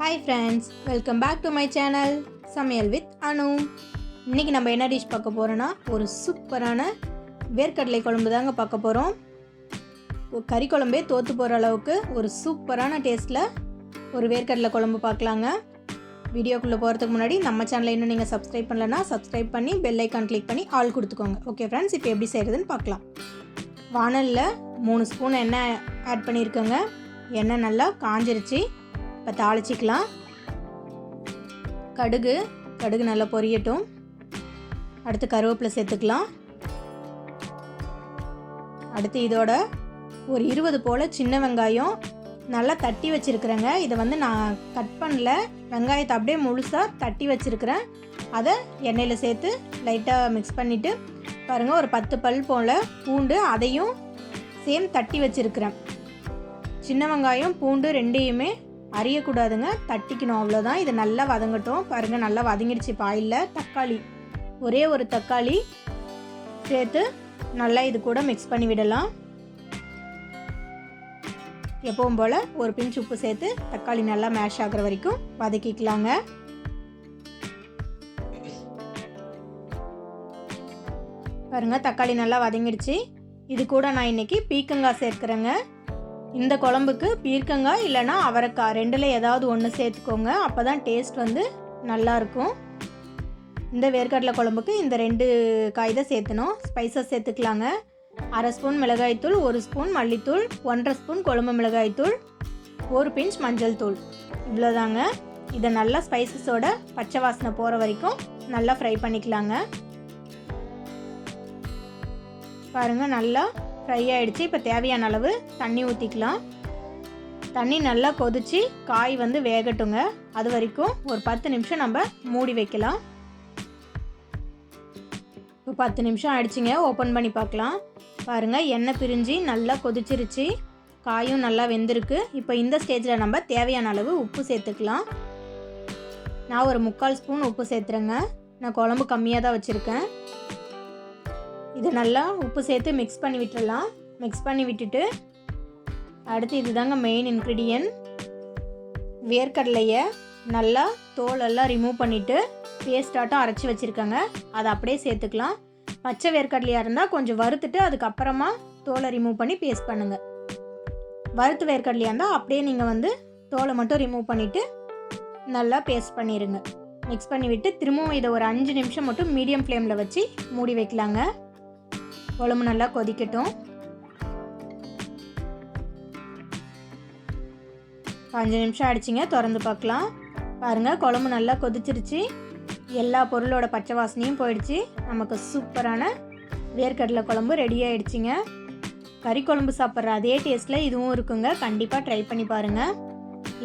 Hi friends, welcome back to my channel சமையல் with அனு. இன்றைக்கி நம்ம என்ன டிஷ் பார்க்க போகிறோன்னா ஒரு சூப்பரான வேர்க்கடலை குழம்பு தாங்க பார்க்க போகிறோம். கறி குழம்பே தோற்று போகிற அளவுக்கு ஒரு சூப்பரான டேஸ்ட்டில் ஒரு வேர்க்கடலை குழம்பு பார்க்கலாங்க. வீடியோக்குள்ளே போகிறதுக்கு முன்னாடி நம்ம சேனலை இன்னும் நீங்கள் சப்ஸ்கிரைப் பண்ணலன்னா சப்ஸ்கிரைப் பண்ணி பெல் ஐக்கான் கிளிக் பண்ணி ஆல் கொடுத்துக்கோங்க. ஓகே ஃப்ரெண்ட்ஸ், இப்போ எப்படி செய்கிறதுன்னு பார்க்கலாம். வானலில் 3 ஸ்பூன் எண்ணெய் ஆட் பண்ணியிருக்கோங்க. எண்ணெய் நல்லா காஞ்சிருச்சு. இப்போ தாளிச்சிக்கலாம். கடுகு நல்லா பொரியட்டும். அடுத்து கருவேப்பிலை சேர்த்துக்கலாம். அடுத்து இதோட ஒரு 20 போல் சின்ன வெங்காயம் நல்லா தட்டி வச்சுருக்குறேங்க. இதை நான் கட் பண்ணல, வெங்காயத்தை அப்படியே முழுசாக தட்டி வச்சுருக்கிறேன். அதை எண்ணெயில் சேர்த்து லைட்டாக மிக்ஸ் பண்ணிவிட்டு பாருங்கள், ஒரு 10 பல் போல் பூண்டு அதையும் சேம் தட்டி வச்சுருக்கிறேன். சின்ன வெங்காயம் பூண்டு ரெண்டையுமே அரியக்கூடாதுங்க, தட்டிக்கணும், அவ்வளோதான். இது நல்லா வதங்கட்டும். பாருங்கள், நல்லா வதங்கிடுச்சு. பாயில் தக்காளி, ஒரே ஒரு தக்காளி சேர்த்து நல்லா இது கூட மிக்ஸ் பண்ணி விடலாம். எப்பவும் போல் ஒரு பிஞ்ச் உப்பு சேர்த்து தக்காளி நல்லா மேஷ் ஆகிற வரைக்கும் வதக்கிக்கலாங்க. பாருங்கள், தக்காளி நல்லா வதங்கிடுச்சு. இது கூட நான் இன்றைக்கி பீர்க்கங்காய் சேர்க்குறேங்க. இந்த குழம்புக்கு பீர்க்கங்காய் இல்லைனா அவரைக்காய் ரெண்டில் ஏதாவது ஒன்று சேர்த்துக்கோங்க. அப்போ தான் டேஸ்ட் நல்லாயிருக்கும். இந்த வேர்க்கடலை குழம்புக்கு இந்த 2 காய் தான் சேர்த்தணும். ஸ்பைசஸ் சேர்த்துக்கலாங்க. 1/2 ஸ்பூன் மிளகாய்த்தூள், 1 ஸ்பூன் மல்லித்தூள், 1/2 ஸ்பூன் குழம்பு மிளகாய்த்தூள், 1 பிஞ்ச் மஞ்சள் தூள், இவ்வளோதாங்க. இதை நல்லா ஸ்பைசஸோட பச்சை வாசனை போகிற வரைக்கும் நல்லா ஃப்ரை பண்ணிக்கலாங்க. பாருங்கள், நல்லா ஃப்ரை ஆகிடுச்சு. இப்போ தேவையான அளவு தண்ணி ஊற்றிக்கலாம். தண்ணி நல்லா கொதித்து காய் வேகட்டுங்க. அது வரைக்கும் ஒரு 10 நிமிஷம் நம்ம மூடி வைக்கலாம். இப்போ 10 நிமிஷம் ஆயிடுச்சுங்க. ஓப்பன் பண்ணி பார்க்கலாம். பாருங்கள், எண்ணெய் பிரிஞ்சு நல்லா கொதிச்சிருச்சு. காயும் நல்லா வெந்திருக்கு. இப்போ இந்த ஸ்டேஜில் நம்ம தேவையான அளவு உப்பு சேர்த்துக்கலாம். நான் ஒரு 3/4 ஸ்பூன் உப்பு சேர்த்துறேங்க. நான் குழம்பு கம்மியாக தான் வச்சுருக்கேன். இது நல்லா உப்பு சேர்த்து மிக்ஸ் பண்ணி விட்டுடலாம். மிக்ஸ் பண்ணி விட்டுட்டு அடுத்து இதுதாங்க மெயின் இன்க்ரீடியன்ட். வேர்க்கடலையை நல்லா தோலெல்லாம் ரிமூவ் பண்ணிவிட்டு பேஸ்டாட்டம் அரைச்சி வச்சுருக்கேங்க. அதை அப்படியே சேர்த்துக்கலாம். பச்சை வேர்க்கடலையாக இருந்தால் கொஞ்சம் வறுத்துட்டு அதுக்கப்புறமா தோலை ரிமூவ் பண்ணி பேஸ்ட் பண்ணுங்கள். வறுத்து வேர்க்கடலையாக இருந்தால் அப்படியே நீங்கள் தோலை மட்டும் ரிமூவ் பண்ணிவிட்டு நல்லா பேஸ்ட் பண்ணிடுங்க. மிக்ஸ் பண்ணி விட்டு திரும்பவும் இதை ஒரு 5 நிமிஷம் மட்டும் மீடியம் ஃப்ளேமில் வச்சு மூடி வைக்கலாங்க. குழம்பு நல்லா கொதிக்கட்டும். 5 நிமிஷம் ஆயிடுச்சுங்க. திறந்து பார்க்கலாம். பாருங்கள், குழம்பு நல்லா கொதிச்சிருச்சு. எல்லா பொருளோட பச்சை வாசனையும் போயிடுச்சு. நமக்கு சூப்பரான வேர்க்கடலை குழம்பு ரெடி ஆகிடுச்சிங்க. கறி குழம்பு சாப்பிட்ற அதே டேஸ்ட்டில் இதுவும் இருக்குங்க. கண்டிப்பாக ட்ரை பண்ணி பாருங்கள்.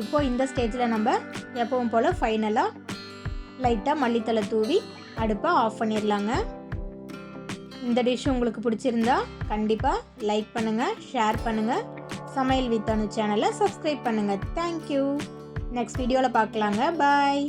இப்போது இந்த ஸ்டேஜில் நம்ம எப்பவும் போல் ஃபைனலாக லைட்டாக மல்லித்தலை தூவி அடுப்பை ஆஃப் பண்ணிடலாங்க. இந்த டிஷ் உங்களுக்கு பிடிச்சிருந்தா கண்டிப்பாக லைக் பண்ணுங்கள், ஷேர் பண்ணுங்கள், சமையல் வித் அனு சேனலை சப்ஸ்கிரைப் பண்ணுங்கள். தேங்க்யூ. நெக்ஸ்ட் வீடியோவில் பார்க்கலாங்க. பாய்.